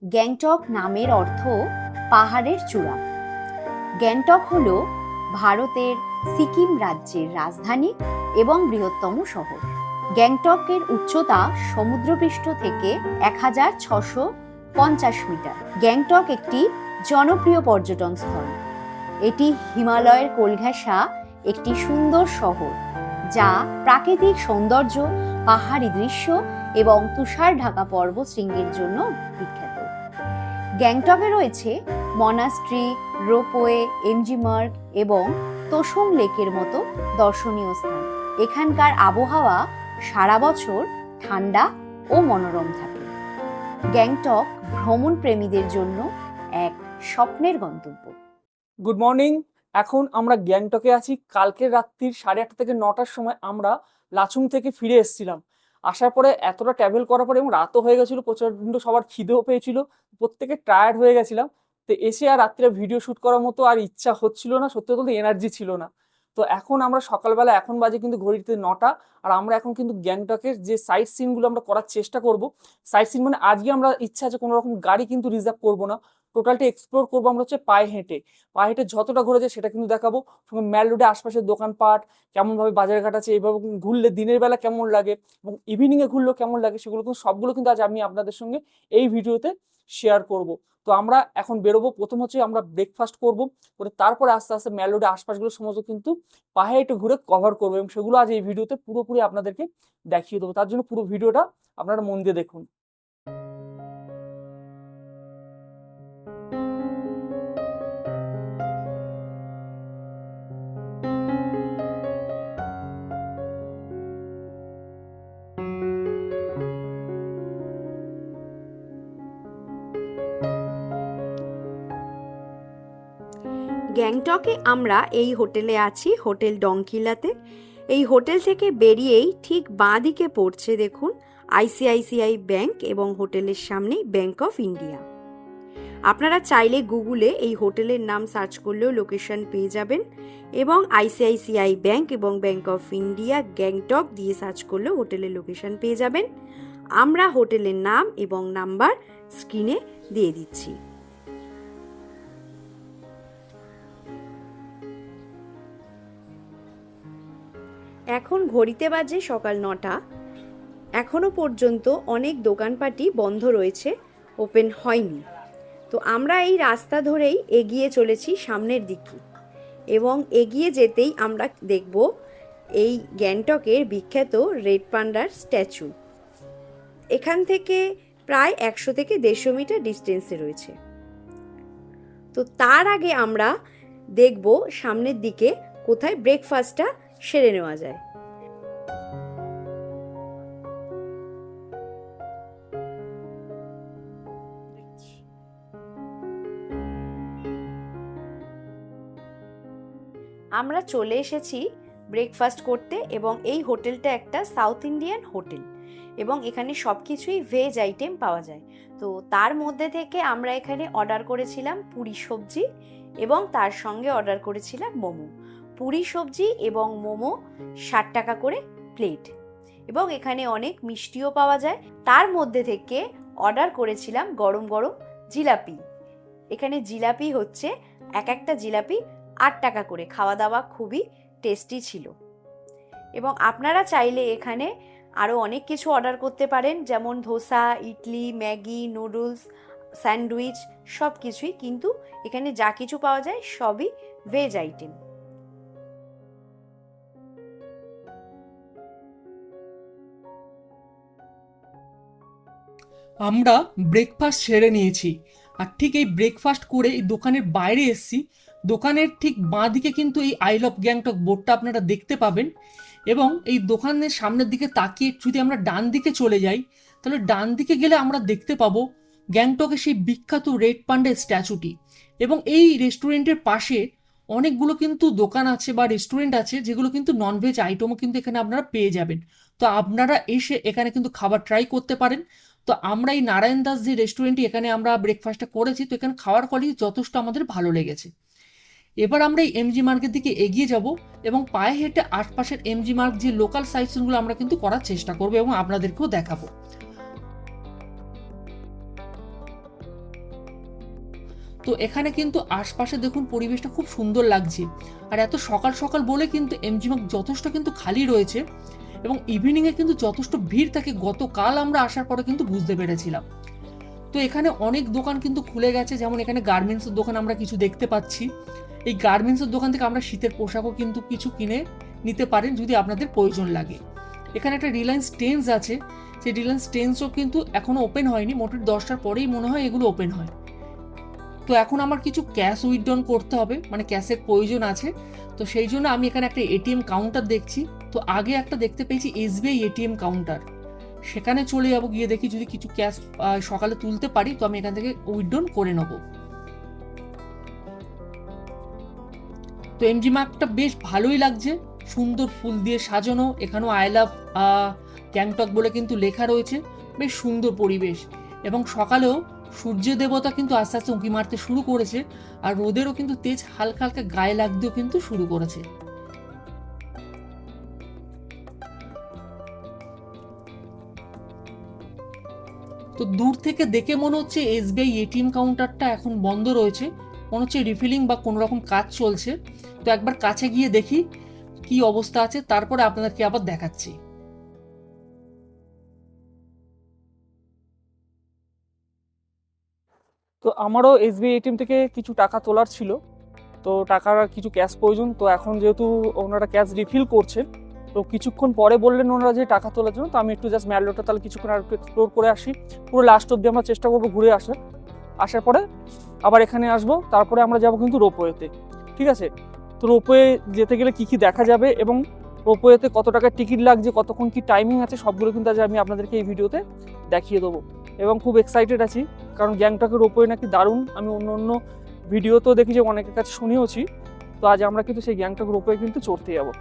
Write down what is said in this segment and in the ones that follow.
গ্যাংটক নামের অর্থ পাহাড়ের চূড়া। গ্যাংটক হল ভারতের সিকিম রাজ্যের রাজধানী এবং বৃহত্তম শহর। গ্যাংটকের উচ্চতা সমুদ্রপৃষ্ঠ থেকে 1650 মিটার। গ্যাংটক একটি জনপ্রিয় পর্যটন স্থল। এটি হিমালয়ের কোলঘেঁষা একটি সুন্দর শহর, যা প্রাকৃতিক সৌন্দর্য, পাহাড়ি দৃশ্য এবং তুষার ঢাকা পর্বতশৃঙ্গের জন্য বিখ্যাত। গ্যাংটকে রয়েছে মনাস্ট্রি, রোপওয়ে, এমজি মার্গ এবং তোসং লেকের মতো দর্শনীয় স্থান। এখানকার আবহাওয়া সারা বছর ঠান্ডা ও মনোরম থাকে। গ্যাংটক ভ্রমণ প্রেমীদের জন্য এক স্বপ্নের গন্তব্য। Good morning. এখন আমরা গ্যাংটকে আছি। কালকে রাত্রির 8:30 থেকে 9টার সময় আমরা লাচুং থেকে ফিরে এসেছিলাম। আসার পরে এতটা ট্রাভেল করার পরে এবং রাতও হয়ে গেছিলো, প্রচণ্ড সবার খিদেও পেয়েছিল, প্রত্যেকে টায়ার্ড হয়ে গেছিলাম। তো এসে আর রাত্রে ভিডিও শ্যুট করার মতো আর ইচ্ছা হচ্ছিল না, সত্যি বলতে এনার্জি ছিল না। তো এখন আমরা সকালবেলা, এখন বাজে কিন্তু ঘড়িতে 9টা, আর আমরা এখন কিন্তু গ্যাংটকের যে সাইট সিনগুলো আমরা করার চেষ্টা করব। সাইট সিন মানে আজকে আমরা ইচ্ছা আছে কোনো রকম গাড়ি কিন্তু রিজার্ভ করবো না, টোটালটা এক্সপ্লোর করবো আমরা হচ্ছে পায়ে হেঁটে। পায়ে হেঁটে যতটা ঘুরে যায় সেটা কিন্তু দেখাবো। সঙ্গে ম্যাল রোডে আশপাশের দোকানপাট, কেমনভাবে বাজারঘাট আছে, এইভাবে ঘুরলে দিনের বেলা কেমন লাগে এবং ইভিনিংয়ে ঘুরলেও কেমন লাগে, সেগুলো কিন্তু সবগুলো কিন্তু আজ আমি আপনাদের সঙ্গে এই ভিডিওতে শেয়ার করব। তো আমরা এখন বেরোবো। প্রথম হচ্ছে আমরা ব্রেকফাস্ট করবো, করে তারপরে আস্তে আস্তে ম্যাল রোডে আশপাশগুলো সমস্ত কিন্তু পায়ে হেঁটে ঘুরে কভার করবো এবং সেগুলো আজ এই ভিডিওতে পুরোপুরি আপনাদেরকে দেখিয়ে দেবো। তার জন্য পুরো ভিডিওটা আপনারা মন দিয়ে দেখুন। গ্যাংটকে আমরা এই হোটেলে আছি, হোটেল ডংকিলাতে। এই হোটেল থেকে বেরিয়েই ঠিক বাঁ দিকে পড়ছে দেখুন আইসিআইসিআই ব্যাংক এবং হোটেলের সামনেই ব্যাংক অফ ইন্ডিয়া। আপনারা চাইলে গুগলে এই হোটেলের নাম সার্চ করলেও লোকেশন পেয়ে যাবেন, এবং আইসিআইসিআই ব্যাংক এবং ব্যাংক অফ ইন্ডিয়া গ্যাংটক দিয়ে সার্চ করলেও হোটেলের লোকেশন পেয়ে যাবেন। আমরা হোটেলের নাম এবং নাম্বার স্ক্রিনে দিয়ে দিচ্ছি। এখন ঘড়িতে বাজে সকাল 9টা। এখনো পর্যন্ত অনেক দোকানপাটই বন্ধ রয়েছে, ওপেন হয়নি। তো আমরা এই রাস্তা ধরেই এগিয়ে চলেছি সামনের দিকে, এবং এগিয়ে যেতেই আমরা দেখব এই গ্যাংটকের বিখ্যাত রেড পান্ডার স্ট্যাচু। এখান থেকে প্রায় 100 থেকে 150 মিটার ডিস্টেন্সে রয়েছে। তো তার আগে আমরা দেখব সামনের দিকে কোথায় ব্রেকফাস্টটা সেরে নেওয়া যায়। আমরা চলে এসেছি ব্রেকফাস্ট করতে, এবং এই হোটেলটা একটা সাউথ ইন্ডিয়ান হোটেল এবং এখানে সব কিছুই ভেজ আইটেম পাওয়া যায়। তো তার মধ্যে থেকে আমরা এখানে অর্ডার করেছিলাম পুরি সবজি এবং তার সঙ্গে অর্ডার করেছিলাম মোমো। পুরি সবজি এবং মোমো 60 টাকা করে প্লেট, এবং এখানে অনেক মিষ্টিও পাওয়া যায়। তার মধ্যে থেকে অর্ডার করেছিলাম গরম গরম জিলাপি। এখানে জিলাপি হচ্ছে এক একটা জিলাপি 8 টাকা করে। খাওয়া দাওয়া খুবই টেস্টি ছিল, এবং আপনারা চাইলে এখানে আরও অনেক কিছু অর্ডার করতে পারেন, যেমন dosa, idli, Maggi, noodles, sandwich, সব কিছুই। কিন্তু এখানে যা কিছু পাওয়া যায় সবই ভেজ আইটেম। আমরা ব্রেকফাস্ট সেরে নিয়েছি, আর ঠিক এই ব্রেকফাস্ট করে এই দোকানের বাইরে এসেছি। দোকানের ঠিক বাঁ দিকে কিন্তু এই আই লাভ গ্যাংটক বোর্ডটা আপনারা দেখতে পাবেন, এবং এই দোকানের সামনের দিকে তাকিয়ে যদি আমরা ডান দিকে চলে যাই, তাহলে ডান দিকে গেলে আমরা দেখতে পাবো গ্যাংটকের সেই বিখ্যাত রেড পান্ডার স্ট্যাচুটি। এবং এই রেস্টুরেন্টের পাশে অনেকগুলো কিন্তু দোকান আছে বা রেস্টুরেন্ট আছে, যেগুলো কিন্তু ননভেজ আইটেমও কিন্তু এখানে আপনারা পেয়ে যাবেন। তো আপনারা এসে এখানে কিন্তু খাবার ট্রাই করতে পারেন। তো আমরা এই নারায়ণ দাস যে রেস্টুরেন্টটি, এখানে আমরা ব্রেকফাস্টটা করেছি, তো এখানে খাওয়ার কোয়ালিটি যথেষ্ট আমাদের ভালো লেগেছে। এবার আমরা এই এমজি মার্গের দিকে এগিয়ে যাব এবং পায়ে হেঁটে আশপাশের এমজি মার্গ যে লোকাল সাইটসিনগুলো আমরা কিন্তু করার চেষ্টা করবো এবং আপনাদেরকেও দেখাবো। তো এখানে কিন্তু আশপাশে দেখুন পরিবেশটা খুব সুন্দর লাগছে, আর এত সকাল সকাল বলে কিন্তু এমজি মার্গ যথেষ্ট কিন্তু খালি রয়েছে, এবং ইভিনিংয়ে কিন্তু যথেষ্ট ভিড় থাকে, গতকাল আমরা আসার পরে কিন্তু বুঝতে পেরেছিলাম। তো এখানে অনেক দোকান কিন্তু খুলে গেছে, যেমন এখানে গার্মেন্টসের দোকান আমরা কিছু দেখতে পাচ্ছি। এই গার্মেন্টসের দোকান থেকে আমরা শীতের পোশাকও কিন্তু কিছু কিনে নিতে পারেন যদি আপনাদের প্রয়োজন লাগে। এখানে একটা রিলায়েন্স ট্রেন্ডস আছে, সেই রিলায়েন্স ট্রেন্ডসও কিন্তু এখনও ওপেন হয়নি, মোটামুটি 10টার পরেই মনে হয় এগুলো ওপেন হয়। তো এখন আমার কিছু ক্যাশ উইথড্রন করতে হবে, মানে ক্যাশের প্রয়োজন আছে, তো সেই জন্য আমি এখানে একটা এটিএম কাউন্টার দেখছি। তো আগে একটা দেখতে পেয়েছি এসবিআই এটিএম কাউন্টার, সেখানে চলে যাবো, গিয়ে দেখি যদি কিছু ক্যাশ সকালে তুলতে পারি তো আমি এখান থেকে উইথড্রন করে নেব। তো এমজি মার্গটা বেশ ভালোই লাগছে, সুন্দর ফুল দিয়ে সাজানো, এখানেও আই লাভ গ্যাংটক বলে কিন্তু লেখা রয়েছে, বেশ সুন্দর পরিবেশ। এবং সকালেও সূর্য দেবতা কিন্তু আস্তে আস্তে উঁকি মারতে শুরু করেছে, আর রোদেরও কিন্তু তেজ হালকা হালকা গায়ে লাগতেও কিন্তু শুরু করেছে। তো দূর থেকে দেখে মনে হচ্ছে এসবিআই এটিএম কাউন্টারটা এখন বন্ধ রয়েছে, মনে হচ্ছে রিফিলিং বা কোনো রকম কাজ চলছে। তো একবার কাছে গিয়ে দেখি কি অবস্থা আছে, তারপরে আপনাদেরকে আবার দেখাচ্ছি। তো আমারও এসবিআই এটিএম থেকে কিছু টাকা তোলার ছিল, তো টাকার কিছু ক্যাশ প্রয়োজন। তো এখন যেহেতু ওনারা ক্যাশ রিফিল করছেন, তো কিছুক্ষণ পরে বললেন ওনারা যে টাকা তোলার জন্য, তো আমি একটু জাস্ট ম্যাল রোডটা তাহলে কিছুক্ষণ আর একটু এক্সপ্লোর করে আসি, পুরো লাস্ট অব্দি আমরা চেষ্টা করবো ঘুরে আসার পরে আবার এখানে আসবো, তারপরে আমরা যাবো কিন্তু রোপওয়েতে। ঠিক আছে, তো রোপওয়ে যেতে গেলে কি কি দেখা যাবে এবং রোপওয়েতে কত টাকার টিকিট লাগছে, কতক্ষণ কি টাইমিং আছে, সবগুলো কিন্তু আজ আমি আপনাদেরকে এই ভিডিওতে দেখিয়ে দেবো। এবং খুব এক্সাইটেড আছি, কারণ গ্যাংটকের রোপওয়ে নাকি দারুণ। আমি অন্য ভিডিওতেও দেখি, যে অনেকের কাছে শুনেওছি। তো আজ আমরা কিন্তু সেই গ্যাংটক রোপওয়ে কিন্তু চড়তে যাবো।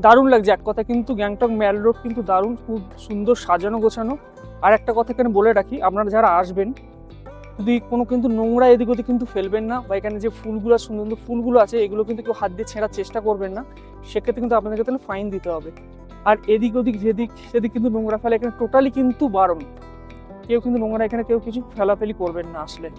দারুণ লাগছে এক কথা, কিন্তু গ্যাংটক ম্যাল রোড কিন্তু দারুণ, খুব সুন্দর সাজানো গোছানো। আর একটা কথা এখানে বলে রাখি, আপনারা যারা আসবেন যদি কোনো কিন্তু নোংরা এদিক ওদিক কিন্তু ফেলবেন না, বা এখানে যে ফুলগুলো সুন্দর সুন্দর ফুলগুলো আছে এগুলো কিন্তু কেউ হাত দিয়ে ছেঁড়ার চেষ্টা করবেন না, সেক্ষেত্রে কিন্তু আপনাদেরকে তাহলে ফাইন দিতে হবে। আর এদিক ওদিক যেদিক সেদিক কিন্তু নোংরা ফেলা এখানে টোটালি কিন্তু বারণ, কেউ কিন্তু নোংরা এখানে কেউ কিছু ফেলাফেলি করবেন না আসলে।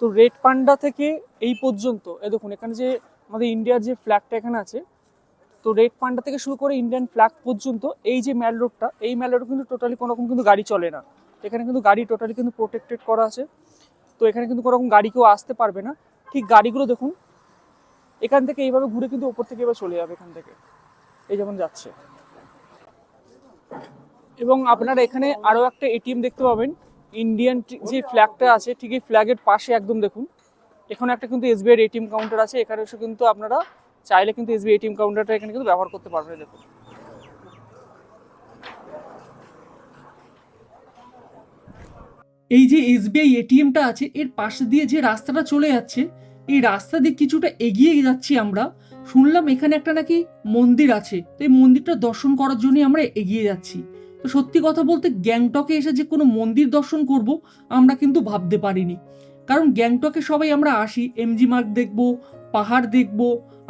তো রেড পান্ডা থেকে এই পর্যন্ত দেখুন, এখানে যে আমাদের ইন্ডিয়ার যে ফ্ল্যাগটা এখানে আছে, তো রেড পান্ডা থেকে শুরু করে ইন্ডিয়ান ফ্ল্যাগ পর্যন্ত এই যে ম্যাল রোডটা, এই ম্যাল রোড কিন্তু টোটালি কোনো রকম কিন্তু গাড়ি চলে না। এখানে কিন্তু গাড়ি টোটালি কিন্তু প্রোটেক্টেড করা আছে, তো এখানে কিন্তু কোনো রকম গাড়ি কেউ আসতে পারবে না। ঠিক গাড়িগুলো দেখুন এখান থেকে এইভাবে ঘুরে কিন্তু ওপর থেকে এবার চলে যাবে এখান থেকে, এই যেমন যাচ্ছে। এবং আপনারা এখানে আরও একটা এটিএম দেখতে পাবেন, ইন্ডিয়ান যে ফ্ল্যাগটা আছে ঠিক এই ফ্ল্যাগের পাশে একদম দেখুন, এখানে একটা কিন্তু এসবিআই এটিএম কাউন্টার আছে। এখানে এসে কিন্তু আপনারা চাইলে কিন্তু এসবিআই এটিএম কাউন্টারটা এখানে কিন্তু ব্যবহার করতে পারবেন। দেখুন এই যে এসবিআই এটিএমটা আছে এর পাশে দিয়ে যে রাস্তাটা চলে যাচ্ছে, এই রাস্তা দিয়ে কিছুটা এগিয়ে যাচ্ছি আমরা, শুনলাম এখানে একটা নাকি মন্দির আছে, তো এই মন্দিরটা দর্শন করার জন্যই আমরা এগিয়ে যাচ্ছি। তো সত্যি কথা বলতে গ্যাংটকে এসে যে কোনো মন্দির দর্শন করব আমরা কিন্তু ভাবতে পারিনি, কারণ গ্যাংটকে সবাই আমরা আসি এমজি মার্গ দেখব, পাহাড় দেখব,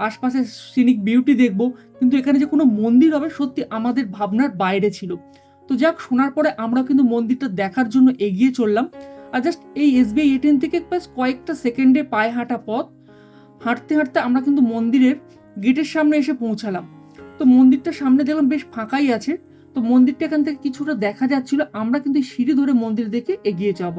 আশপাশে সিনিক বিউটি দেখব, কিন্তু এখানে যে কোনো মন্দির হবে সত্যি আমাদের ভাবনার বাইরে ছিল। তো যাক, শোনার পরে আমরা কিন্তু মন্দিরটা দেখার জন্য এগিয়ে চললাম। আর জাস্ট এই এসবিআই এটিএম থেকে ব্যাস কয়েকটা সেকেন্ডে পায়ে হাঁটা পথ, হাঁটতে হাঁটতে আমরা কিন্তু মন্দিরের গেটের সামনে এসে পৌঁছালাম। তো মন্দিরটার সামনে দেখলাম বেশ ফাঁকাই আছে, তো মন্দিরটা এখান থেকে কিছুটা দেখা যাচ্ছিল, আমরা কিন্তু সিঁড়ি ধরে মন্দির দেখে এগিয়ে যাব।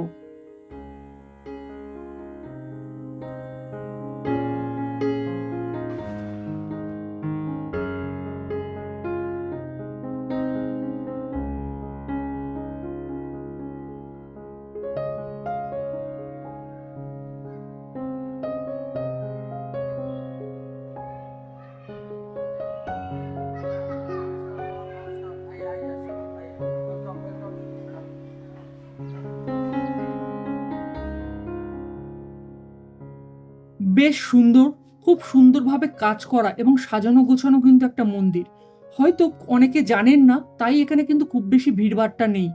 বেশ সুন্দর, খুব সুন্দরভাবে কাজ করা এবং সাজানো গোছানো কিন্তু একটা মন্দির। হয়তো অনেকে জানেন না, তাই এখানে কিন্তু খুব বেশি ভিড়ভাট্টা নেই।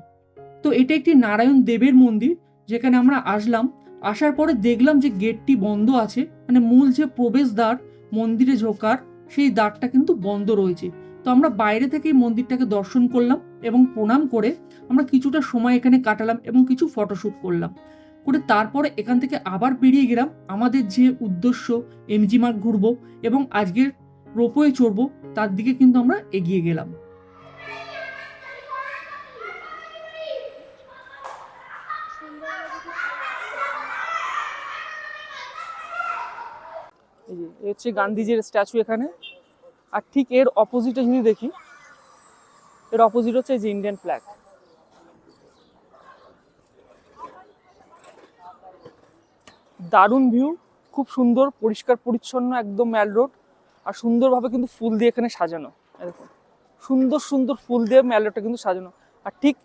তো এটা একটি নারায়ণ দেবের মন্দির, যেখানে আমরা আসলাম। আসার পরে দেখলাম যে গেটটি বন্ধ আছে, মানে মূল যে প্রবেশদ্বার মন্দিরে ঢোকার, সেই দ্বারটা কিন্তু বন্ধ রয়েছে। তো আমরা বাইরে থেকেই মন্দিরটাকে দর্শন করলাম এবং প্রণাম করে আমরা কিছুটা সময় এখানে কাটালাম এবং কিছু ফটোশ্যুট করলাম। করে তারপরে এখান থেকে আবার বেরিয়ে গেলাম আমাদের যে উদ্দেশ্য, এমজি মার্গ ঘুরবো এবং আজকের রোপওয়ে চড়বো, তার দিকে কিন্তু আমরা এগিয়ে গেলাম। এই যে এই হচ্ছে গান্ধীজির স্ট্যাচু এখানে, আর ঠিক এর অপোজিটে যদি দেখি, এর অপোজিট হচ্ছে এই যে ইন্ডিয়ান ফ্ল্যাগ। দারুণ ভিউ, খুব সুন্দর, পরিষ্কার পরিচ্ছন্ন, একদম ম্যাল রোড, আর সুন্দরভাবে কিন্তু ফুল দিয়ে এখানে সাজানো। দেখুন সুন্দর সুন্দর ফুল দিয়ে ম্যাল রোডটা কিন্তু সাজানো। আর ঠিক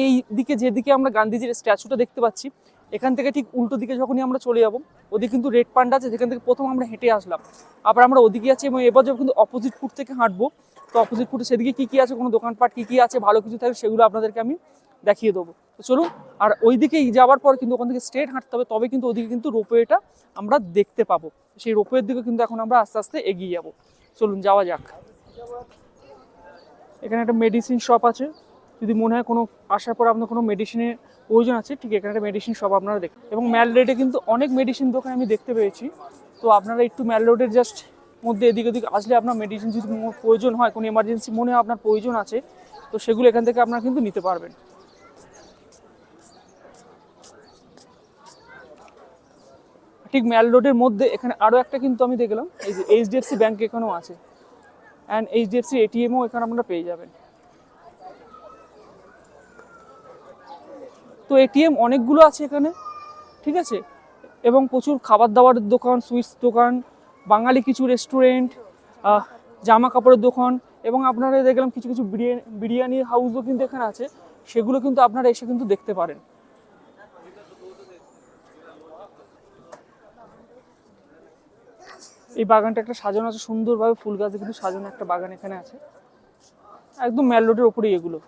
এই দিকে যেদিকে আমরা গান্ধীজির স্ট্যাচুটা দেখতে পাচ্ছি, এখান থেকে ঠিক উল্টো দিকে যখনই আমরা চলে যাবো, ওদিকে কিন্তু রেড পান্ডা আছে, যেখান থেকে প্রথম আমরা হেঁটে আসলাম। আবার আমরা ওদিকে আছি এবং এবার যখন কিন্তু অপোজিট ফুট থেকে হাঁটবো, তো অপোজিট ফুটে সেদিকে কী কী আছে, কোনো দোকানপাট কী কী আছে, ভালো কিছু থাকে, সেগুলো আপনাদেরকে আমি দেখিয়ে দেবো। তো চলুন, আর ওই দিকে যাওয়ার পর কিন্তু ওখান থেকে স্ট্রেট হাঁটতে হবে, তবে কিন্তু ওদিকে কিন্তু রোপওয়েটা আমরা দেখতে পাবো। সেই রোপওয়ের দিকে কিন্তু এখন আমরা আস্তে আস্তে এগিয়ে যাবো। চলুন যাওয়া যাক। এখানে একটা মেডিসিন শপ আছে, যদি মনে হয় কোনো আসার পর আপনার কোনো মেডিসিনের প্রয়োজন আছে, ঠিক এখানে একটা মেডিসিন শপ আপনারা দেখেন। এবং ম্যাল রোডে কিন্তু অনেক মেডিসিন দোকান আমি দেখতে পেয়েছি। তো আপনারা একটু ম্যাল রোডের জাস্ট মধ্যে এদিক ওদিক আসলে আপনার মেডিসিন যদি প্রয়োজন হয়, কোনো এমার্জেন্সি মনে হয় আপনার প্রয়োজন আছে, তো সেগুলো এখান থেকে আপনারা কিন্তু নিতে পারবেন। ঠিক ম্যাল রোডের মধ্যে এখানে আরও একটা কিন্তু আমি দেখলাম, এই যে এইচডিএফসি ব্যাংক এখানেও আছে, অ্যান্ড এইচডিএফসি এটিএমও এখানে আপনারা পেয়ে যাবেন। তো এটিএম অনেকগুলো আছে এখানে, ঠিক আছে, এবং প্রচুর খাবার দাবারের দোকান, সুইটস দোকান, বাঙালি কিছু রেস্টুরেন্ট, জামা কাপড়ের দোকান, এবং আপনারা দেখলাম কিছু কিছু বিরিয়ানি হাউসও কিন্তু এখানে আছে, সেগুলো কিন্তু আপনারা এসে কিন্তু দেখতে পারেন। এই বাগানটা একটা সাজানো আছে সুন্দরভাবে, ফুল গাছে কিন্তু সাজানো একটা বাগান এখানে আছে, একদম ম্যাল রোডের ওপরেই এগুলো।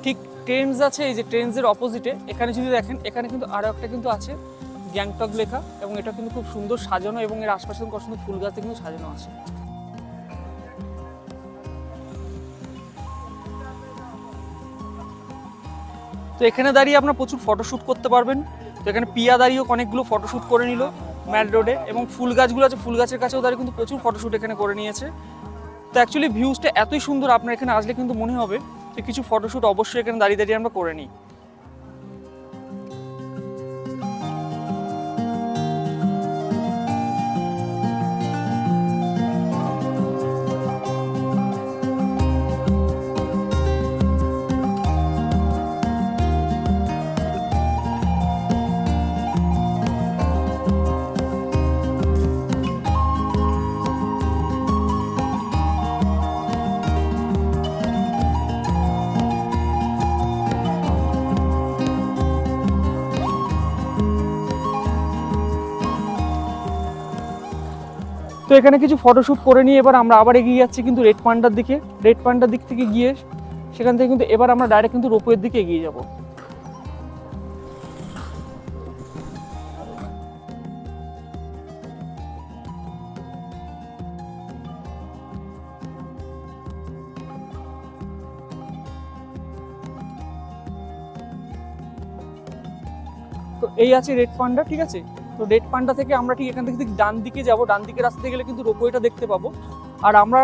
ঠিক ট্রেন্স আছে, এই যে ট্রেন্সের অপোজিটে এখানে যদি দেখেন, এখানে কিন্তু আরও একটা কিন্তু আছে গ্যাংটক লেখা, এবং এটা কিন্তু খুব সুন্দর সাজানো, এবং এর আশপাশে কত সুন্দর ফুল গাছে কিন্তু সাজানো আছে। তো এখানে দাঁড়িয়ে আপনার প্রচুর ফটোশ্যুট করতে পারবেন। তো এখানে পিয়া দাঁড়িয়েও অনেকগুলো ফটোশ্যুট করে নিল ম্যাল রোডে, এবং ফুল গাছগুলো আছে, ফুল গাছের কাছেও দাঁড়িয়ে কিন্তু প্রচুর ফটোশ্যুট এখানে করে নিয়েছে। তো অ্যাকচুয়ালি ভিউজটা এতই সুন্দর, আপনার এখানে আসলে কিন্তু মনে হবে যে কিছু ফটোশ্যুট অবশ্যই এখানে দাঁড়িয়ে দাঁড়িয়ে আমরা করে নিই। তো এখানে কিছু ফটোশ্যুট করে নিয়ে এবার আমরা আবার এগিয়ে যাচ্ছি কিন্তু রেড পান্ডার দিকে। রেড পান্ডার দিক থেকে গিয়ে সেখান থেকে কিন্তু এবার আমরা ডাইরেক্ট কিন্তু রোপওয়ের দিকে এগিয়ে যাব। তো এই আছে রেড পান্ডা, ঠিক আছে। তো রেড পান্ডা থেকে আমরা ঠিক এখান থেকে ডান দিকে যাব, ডান দিকে রাস্তাতে গেলে কিন্তু রোপওয়েটা দেখতে পাবো। আর আমরা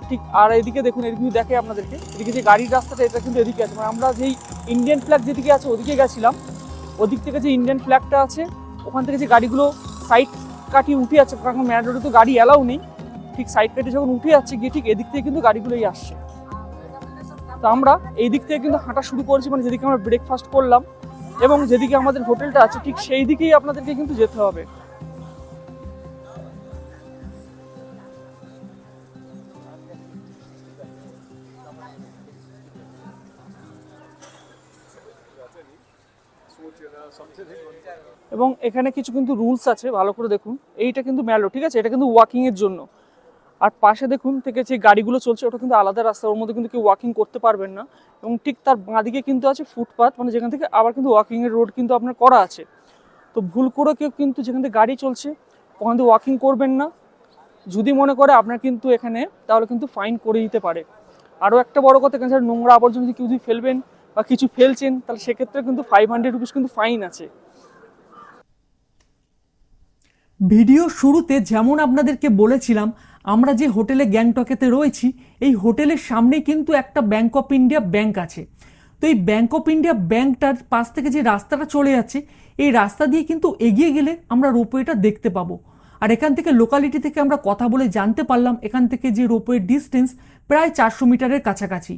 ঠিক আর এদিকে দেখুন, এদিকে দেখে আপনাদেরকে, এদিকে যে গাড়ির রাস্তাটা এটা কিন্তু এদিকে আছে, মানে আমরা যেই ইন্ডিয়ান ফ্ল্যাগ যেদিকে আছে ওদিকে গেছিলাম, ওদিক থেকে যে ইন্ডিয়ান ফ্ল্যাগটা আছে ওখান থেকে যে গাড়িগুলো সাইড কাটিয়ে উঠে যাচ্ছে, কারণ ম্যান রোডে তো গাড়ি অ্যালাউ নেই, ঠিক সাইড কাটিয়ে যখন উঠে যাচ্ছে গিয়ে ঠিক এদিক থেকে কিন্তু গাড়িগুলোই আসছে। তো আমরা এই দিক থেকে কিন্তু হাঁটা শুরু করেছি, মানে যেদিকে আমরা ব্রেকফাস্ট করলাম এবং যেদিকে আমাদের হোটেলটা আছে ঠিক সেই দিকেই আপনাদেরকে কিন্তু যেতে হবে। এবং এখানে কিছু কিন্তু রুলস আছে, ভালো করে দেখুন। এইটা কিন্তু মেলো, ঠিক আছে, এটা কিন্তু ওয়াকিং এর জন্য। আর পাশে দেখুন থেকে যে গাড়িগুলো চলছে ওটা কিন্তু আলাদা রাস্তা, ওর মধ্যে কিন্তু কেউ ওয়াকিং করতে পারবেন না। এবং ঠিক তার বাঁদিকে কিন্তু আছে ফুটপাথ, মানে যেখান থেকে আবার কিন্তু ওয়াকিং এর রোড কিন্তু আপনার করা আছে। তো ভুল করে কেউ কিন্তু যেখান থেকে গাড়ি চলছে ওখান থেকে ওয়াকিং করবেন না। যদি মনে করে আপনার কিন্তু এখানে, তাহলে কিন্তু ফাইন করে দিতে পারে। আরও একটা বড় কথা, এখানে নোংরা আবর্জনা যদি কেউ যদি ফেলবেন বা কিছু ফেলছেন তাহলে সেক্ষেত্রে কিন্তু 500 রুপিস কিন্তু ফাইন আছে। ভিডিও শুরুতে যেমন আপনাদেরকে বলেছিলাম, আমরা যে হোটেলে গ্যাংটকেতে রয়েছি এই হোটেলের সামনে কিন্তু একটা ব্যাংক অফ ইন্ডিয়া ব্যাংক আছে। তো এই ব্যাংক অফ ইন্ডিয়া ব্যাংকটার পাশ থেকে যে রাস্তাটা চলে যাচ্ছে এই রাস্তা দিয়ে কিন্তু এগিয়ে গেলে আমরা রোপওয়েটা দেখতে পাবো। আর এখান থেকে লোকালিটি থেকে আমরা কথা বলে জানতে পারলাম এখান থেকে যে রোপওয়ের ডিস্টেন্স প্রায় 400 মিটারের কাছাকাছি।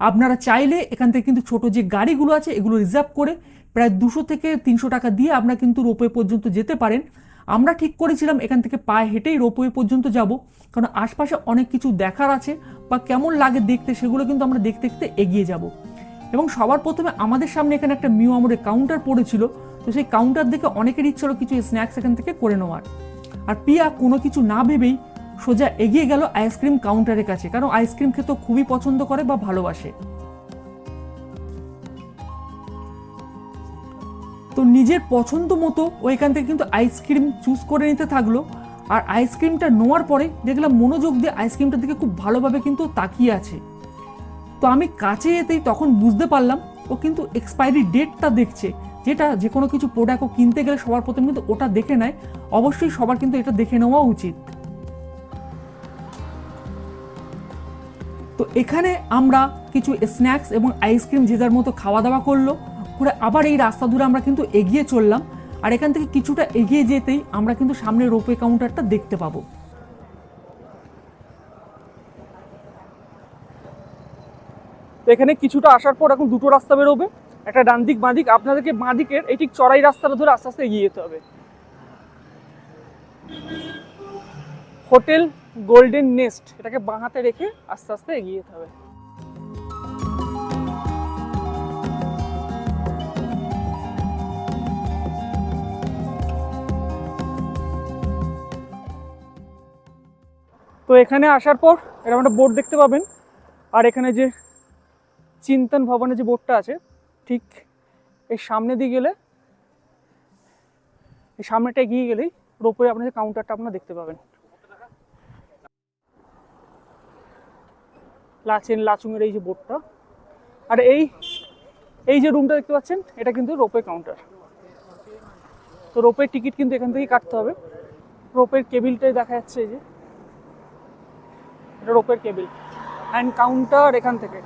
আপনারা চাইলে এখান থেকে কিন্তু ছোট যে গাড়িগুলো আছে এগুলো রিজার্ভ করে প্রায় 200 থেকে 300 টাকা দিয়ে আপনারা কিন্তু রোপওয়ে পর্যন্ত যেতে পারেন। আমরা ঠিক করেছিলাম এখান থেকে পায়ে হেঁটেই রোপওয়ে পর্যন্ত যাব, কারণ আশপাশে অনেক কিছু দেখার আছে বা কেমন লাগে দেখতে সেগুলো কিন্তু আমরা দেখতে দেখতে এগিয়ে যাব। এবং সবার প্রথমে আমাদের সামনে এখানে একটা মিউ আমরের কাউন্টার পড়েছিল, তো সেই কাউন্টার দেখে অনেকের ইচ্ছে হলো কিছু স্ন্যাক্স এখান থেকে করে নেওয়ার। আর পিয়া কোনো কিছু না ভেবেই সোজা এগিয়ে গেল আইসক্রিম কাউন্টারের কাছে, কারণ আইসক্রিম খেতে খুবই পছন্দ করে বা ভালোবাসে। তো নিজের পছন্দ মতো ও এখান থেকে কিন্তু আইসক্রিম চুজ করে নিতে থাকলো। আর আইসক্রিমটা নেওয়ার পরে দেখলাম মনোযোগ দিয়ে আইসক্রিমটার দিকে খুব ভালোভাবে কিন্তু তাকিয়ে আছে। তো আমি কাছে যেতেই তখন বুঝতে পারলাম ও কিন্তু এক্সপায়ারি ডেটটা দেখছে, যেটা যে কোনো কিছু প্রোডাক্ট ও কিনতে গেলে সবার প্রথমে কিন্তু ওটা দেখে নেয়। অবশ্যই সবার কিন্তু এটা দেখে নেওয়া উচিত। তো এখানে আমরা কিছু স্ন্যাক্স এবং আইসক্রিম যে যার মতো খাওয়া দাওয়া করলো করে আবার এই রাস্তা ধরে আমরা কিন্তু এগিয়ে চললাম। আর এখান থেকে কিছুটা এগিয়ে যেতেই আমরা কিন্তু সামনে রোপওয়ে কাউন্টারটা দেখতে পাবো। তো এখানে কিছুটা আসার পর এখন দুটো রাস্তা বেরোবে, একটা ডান দিক বাঁ দিক। আপনাদেরকে বাঁ দিকের এই ঠিক চড়াই রাস্তাটা ধরে আস্তে আস্তে এগিয়ে যেতে হবে। হোটেল গোল্ডেন নেস্ট এটাকে বাঁ হাতে রেখে আস্তে আস্তে এগিয়ে যেতে হবে। তো এখানে আসার পর এরকম একটা বোর্ড দেখতে পাবেন। আর এখানে যে চিন্তন ভবনের যে বোর্ডটা আছে ঠিক এই সামনে দিয়ে গেলে, এই সামনেটা এগিয়ে গেলেই রোপওয়ে আপনাদের কাউন্টারটা আপনারা দেখতে পাবেন। লাচুংয়ের এই যে বোর্ডটা, আর এই যে রুমটা দেখতে পাচ্ছেন এটা কিন্তু রোপওয়ে কাউন্টার। তো রোপওয়ে টিকিট কিন্তু এখান থেকেই কাটতে হবে। রোপওয়ের কেবিলটাই দেখা যাচ্ছে, এই যে এটা রোপওয়ের কেবিল অ্যান্ড কাউন্টার। এখান থেকে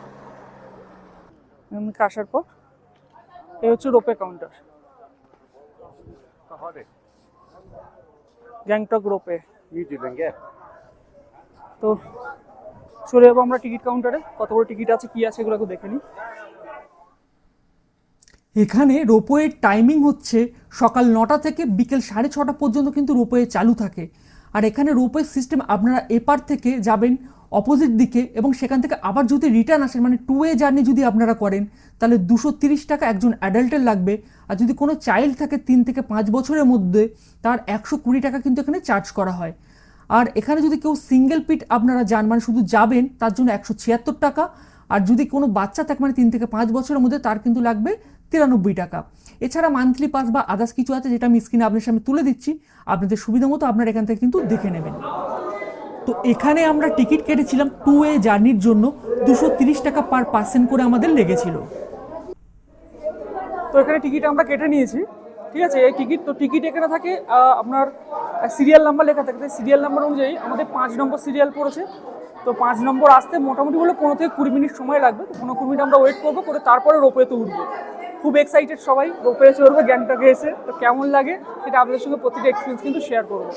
আসার পর এই হচ্ছে রোপওয়ে কাউন্টার, গ্যাংটক রোপওয়ে। তো চলে যাবো আমরা টিকিট কাউন্টারে, কত বড় টিকিট আছে কি আছে এগুলো দেখে নিই। এখানে রোপওয়ের টাইমিং হচ্ছে সকাল 9টা থেকে বিকেল 6:30 পর্যন্ত কিন্তু রোপওয়ে চালু থাকে। আর এখানে রোপওয়ে সিস্টেম, আপনারা এপার থেকে যাবেন অপোজিট দিকে এবং সেখান থেকে আবার যদি রিটার্ন আসেন, মানে 2 ওয়ে জার্নি যদি আপনারা করেন তাহলে 230 টাকা একজন অ্যাডাল্টের লাগবে। আর যদি কোনো চাইল্ড থাকে 3 থেকে 5 বছরের মধ্যে তার 120 টাকা কিন্তু এখানে চার্জ করা হয়। আর এখানে যদি কেউ সিঙ্গেল পিট আপনারা যান, মানে শুধু যাবেন, তার জন্য 176 টাকা। আর যদি কোনো বাচ্চা থাকে মানে 3 থেকে 5 বছরের মধ্যে তার কিন্তু লাগবে 93 টাকা। এছাড়া মান্থলি পাস বা আদার্স কিছু আছে যেটা আমি স্ক্রিনে আপনার সামনে তুলে দিচ্ছি, আপনাদের সুবিধা মতো আপনারা এখান থেকে কিন্তু দেখে নেবেন। তো এখানে আমরা টিকিট কেটেছিলাম 2 ওয়ে জার্নির জন্য, 230 টাকা পার পার্সন করে আমাদের লেগেছিল। তো এখানে টিকিট আমরা কেটে নিয়েছি, ঠিক আছে। এই টিকিট, তো টিকিট এখানে থাকে আপনার সিরিয়াল নাম্বার লেখা থাকে। সিরিয়াল নাম্বার অনুযায়ী আমাদের 5 নম্বর সিরিয়াল পড়েছে। তো 5 নম্বর আসতে মোটামুটি বলে 15 থেকে 20 মিনিট সময় লাগবে। তো 15-20 মিনিট আমরা ওয়েট করবো, করে তারপরে রোপওয়েতে উঠবো। খুব এক্সাইটেড সবাই রোপওয়ে চড়বে গ্যাংটকে এসে। তো কেমন লাগে সেটা আপনাদের সঙ্গে প্রতিটা এক্সপিরিয়েন্স কিন্তু শেয়ার করবো।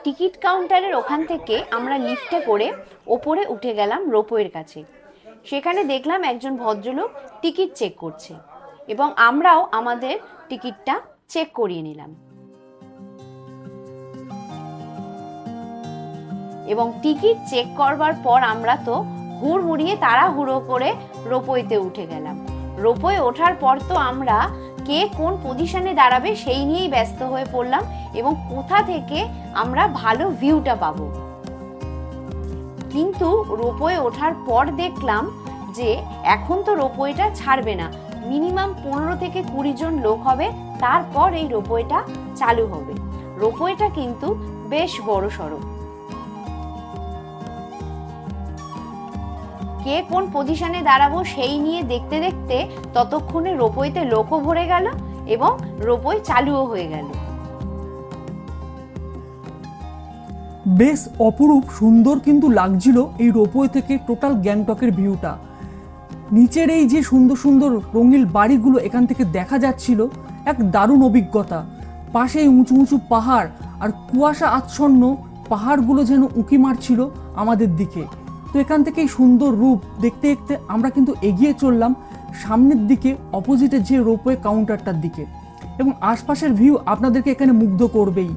টিকিট কাউন্টারের ওখান থেকে আমরা লিফটে করে ওপরে উঠে গেলাম রোপওয়ের কাছে। সেখানে দেখলাম একজন ভদ্রলোক টিকিট চেক করছে এবং আমরাও আমাদের টিকিটটা চেক করিয়ে নিলাম। এবং টিকিট চেক করবার পর আমরা তো হুড়মুড়িয়ে তাড়াহুড়ো করে রোপওয়েতে উঠে গেলাম। রোপওয়ে ওঠার পর তো আমরা কে কোন পজিশনে দাঁড়াবে সেই নিয়েই ব্যস্ত হয়ে পড়লাম এবং কোথা থেকে আমরা ভালো ভিউটা পাবো। কিন্তু রোপওয়ে ওঠার পর দেখলাম যে এখন তো রোপওয়েটা ছাড়বে না, মিনিমাম 15 থেকে 20 জন লোক হবে, তারপর এই রোপওয়েটা চালু হবে। রোপওয়েটা কিন্তু বেশ বড় সড়ো। কে কোন পজিশনে দাঁড়াবো সেই নিয়ে দেখতে দেখতে ততক্ষণে রোপওয়েতে লোকও ভরে গেল এবং রোপওয়ে চালুও হয়ে গেল। বেশ অপরূপ সুন্দর কিন্তু লাগছিল এই রোপওয়ে থেকে টোটাল গ্যাংটকের ভিউটা। নিচের এই যে সুন্দর সুন্দর রঙিন বাড়িগুলো এখান থেকে দেখা যাচ্ছিল, এক দারুণ অভিজ্ঞতা। পাশে উঁচু উঁচু পাহাড় আর কুয়াশা আচ্ছন্ন পাহাড়গুলো যেন উঁকি মারছিল আমাদের দিকে। তো এখান থেকে এই সুন্দর রূপ দেখতে দেখতে আমরা কিন্তু এগিয়ে চললাম সামনের দিকে, অপোজিটে যে রোপওয়ে কাউন্টারটার দিকে, এবং আশপাশের ভিউ আপনাদেরকে এখানে মুগ্ধ করবেই।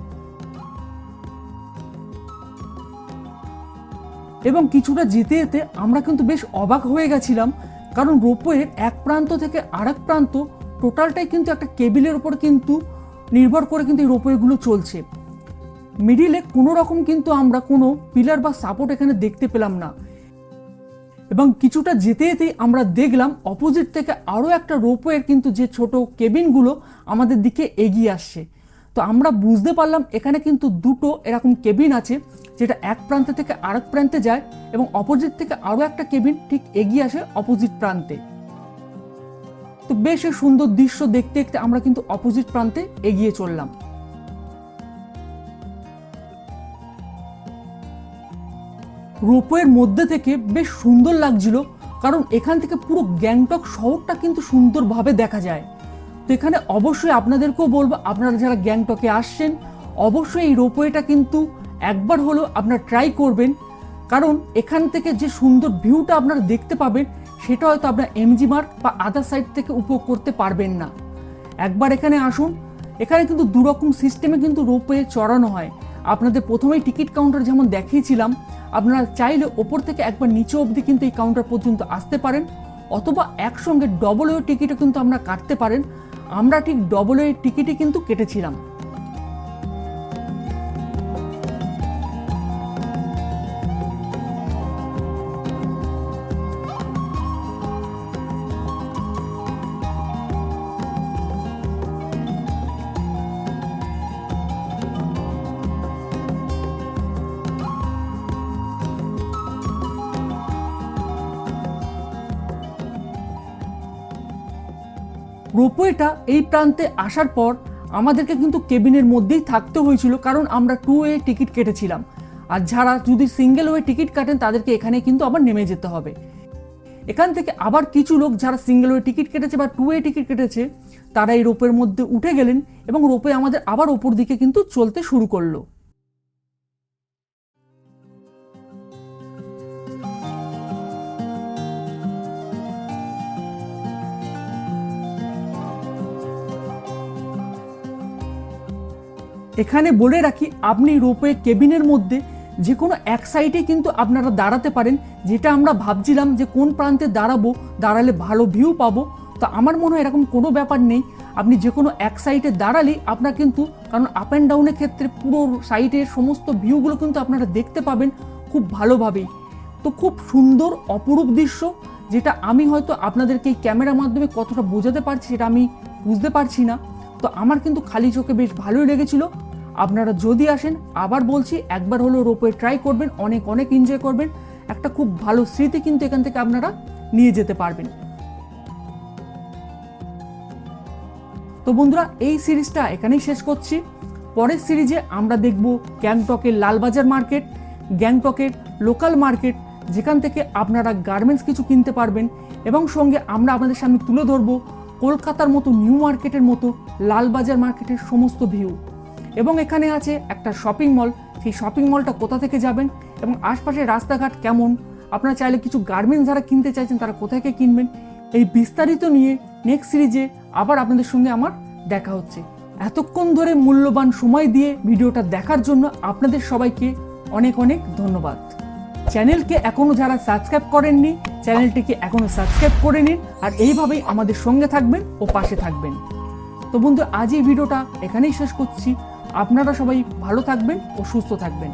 এবং কিছুটা যেতে যেতে আমরা কিন্তু বেশ অবাক হয়ে গেছিলাম, কারণ রোপওয়ের এক প্রান্ত থেকে আরেক প্রান্ত টোটালটাই কিন্তু একটা কেবিলের উপর কিন্তু নির্ভর করে কিন্তু এই রোপওয়েগুলো চলছে। মিডিলে কোনো রকম কিন্তু আমরা কোনো পিলার বা সাপোর্ট এখানে দেখতে পেলাম না। এবং কিছুটা যেতে যেতেই আমরা দেখলাম অপোজিট থেকে আরও একটা রোপওয়ের কিন্তু যে ছোট কেবিনগুলো আমাদের দিকে এগিয়ে আসছে। তো আমরা বুঝতে পারলাম এখানে কিন্তু দুটো এরকম কেবিন আছে, যেটা এক প্রান্ত থেকে আরেক প্রান্তে যায় এবং অপোজিট থেকে আরও একটা কেবিন ঠিক এগিয়ে আসে অপোজিট প্রান্তে। তো বেশ সুন্দর দৃশ্য দেখতে দেখতে আমরা কিন্তু অপোজিট প্রান্তে এগিয়ে চললাম। রোপওয়ের মধ্যে থেকে বেশ সুন্দর লাগছিল, কারণ এখান থেকে পুরো গ্যাংটক শহরটা কিন্তু সুন্দরভাবে দেখা যায়। তো এখানে অবশ্যই আপনাদেরকেও বলবো, আপনারা যারা গ্যাংটকে আসছেন অবশ্যই এই রোপওয়েটা কিন্তু একবার হলেও আপনারা ট্রাই করবেন, কারণ এখান থেকে যে সুন্দর ভিউটা আপনারা দেখতে পাবেন সেটা হয়তো আপনারা এমজি মার্গ বা আদার সাইড থেকে উপভোগ করতে পারবেন না। একবার এখানে আসুন। এখানে কিন্তু দুরকম সিস্টেমে কিন্তু রোপওয়ে চড়ানো হয়। আপনাদের প্রথমেই টিকিট কাউন্টার যেমন দেখিয়েছিলাম, আপনারা চাইলে ওপর থেকে একবার নিচে অবধি কিন্তু এই কাউন্টার পর্যন্ত আসতে পারেন, অথবা একসঙ্গে ডবল ওয়ে টিকিটও কিন্তু আপনারা কাটতে পারেন। আমরা ঠিক ডবল ওয়ে টিকিটই কিন্তু কেটেছিলাম। রোপওয়েটা এই প্রান্তে আসার পর আমাদেরকে কিন্তু কেবিনের মধ্যেই থাকতে হয়েছিল, কারণ আমরা 2 ওয়ে টিকিট কেটেছিলাম। আর যারা যদি সিঙ্গেল ওয়ে টিকিট কাটেন তাদেরকে এখানে কিন্তু আবার নেমে যেতে হবে। এখান থেকে আবার কিছু লোক যারা সিঙ্গেল ওয়ে টিকিট কেটেছে বা 2 ওয়ে টিকিট কেটেছে তারা এই রোপওয়ের মধ্যে উঠে গেলেন এবং রোপওয়ে আমাদের আবার ওপর দিকে কিন্তু চলতে শুরু করলো। এখানে বলে রাখি, আপনি রোপওয়ে কেবিনের মধ্যে যে কোনো এক সাইডে কিন্তু আপনারা দাঁড়াতে পারেন, যেটা আমরা ভাবছিলাম যে কোন প্রান্তে দাঁড়ালে ভালো ভিউ পাবো। তো আমার মনে হয় এরকম কোনো ব্যাপার নেই, আপনি যে কোনো এক সাইডে দাঁড়ালেই আপনার কিন্তু, কারণ আপ অ্যান্ড ডাউনের ক্ষেত্রে পুরো সাইডের সমস্ত ভিউগুলো কিন্তু আপনারা দেখতে পাবেন খুব ভালোভাবেই। তো খুব সুন্দর অপরূপ দৃশ্য, যেটা আমি হয়তো আপনাদেরকে এই ক্যামেরার মাধ্যমে কতটা বোঝাতে পারছি সেটা আমি বুঝতে পারছি না। তো আমার কিন্তু খালি চোখে বেশ ভালোই লেগেছিল। আপনারা যদি আসেন, আবার বলছি, একবার হলেও রোপওয়ে ট্রাই করবেন, অনেক অনেক এনজয় করবেন, একটা খুব ভালো স্মৃতি কিন্তু এখান থেকে আপনারা নিয়ে যেতে পারবেন। তো বন্ধুরা, এই সিরিজটা এখানেই শেষ করছি। পরের সিরিজে আমরা দেখব গ্যাংটকের লালবাজার মার্কেট, গ্যাংটকের লোকাল মার্কেট, যেখান থেকে আপনারা গার্মেন্টস কিছু কিনতে পারবেন, এবং সঙ্গে আমরা আপনাদের সামনে তুলে ধরবো কলকাতার মতো নিউ মার্কেটের মতো লালবাজার মার্কেটের সমস্ত ভিউ। এবং এখানে আছে একটা শপিং মল, সেই শপিং মলটা কোথা থেকে যাবেন এবং আশপাশের রাস্তাঘাট কেমন আপনারা চাইলে কিছু গার্মেন্টস যারা কিনতে চাইছেন তারা কোথায় থেকে কিনবেন, এই বিস্তারিত নিয়ে নেক্সট সিরিজে আবার আপনাদের সঙ্গে আমার দেখা হচ্ছে। এতক্ষণ ধরে মূল্যবান সময় দিয়ে ভিডিওটা দেখার জন্য আপনাদের সবাইকে অনেক অনেক ধন্যবাদ। চ্যানেলকে এখনও যারা সাবস্ক্রাইব করেননি চ্যানেলটিকে এখনও সাবস্ক্রাইব করে নিন, আর এইভাবেই আমাদের সঙ্গে থাকবেন ও পাশে থাকবেন। তো বন্ধু, আজ এই ভিডিওটা এখানেই শেষ করছি। আপনারা সবাই ভালো থাকবেন ও সুস্থ থাকবেন।